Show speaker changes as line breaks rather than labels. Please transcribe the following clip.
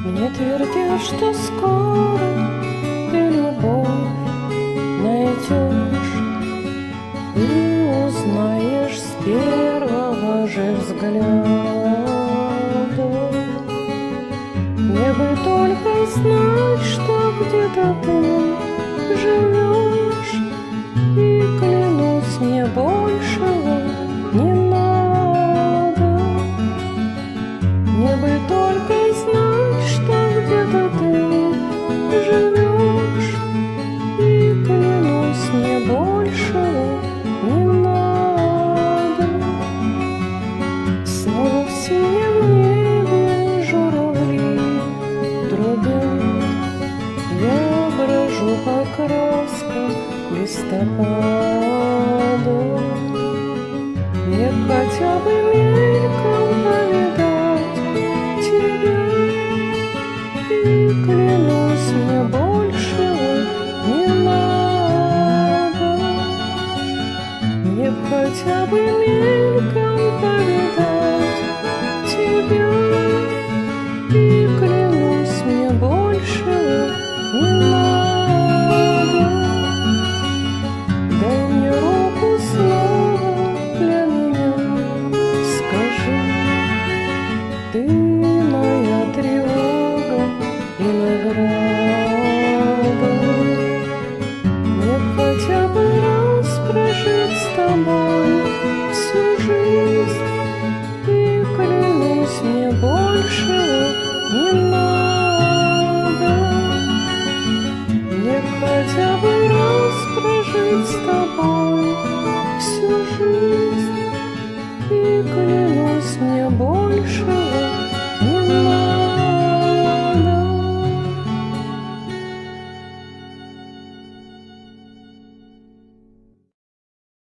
Мне твердят, что скоро ты любовь найдешь и узнаешь с первого же взгляда. Мне бы только знать, что где-то ты живешь, и клянусь, мне большего не надо. Мне бы только знать, что где-то ты живешь, и клянусь, мне большего не надо. Снова в синем небе журавли трубят, я брожу по краскам листопада. Мне хотя бы мельком повидать тебя, и клянусь, мне большего не надо. Мне хотя бы мельком повидать тебя, и клянусь, мне большего не надо. Дай мне руку снова для меня, скажи, ты моя тревога и награда. Мне хотя бы раз прожить с тобой всю жизнь, и клянусь, мне большего не надо. Мне хотя бы раз прожить с тобой всю жизнь, и клянусь, мне больше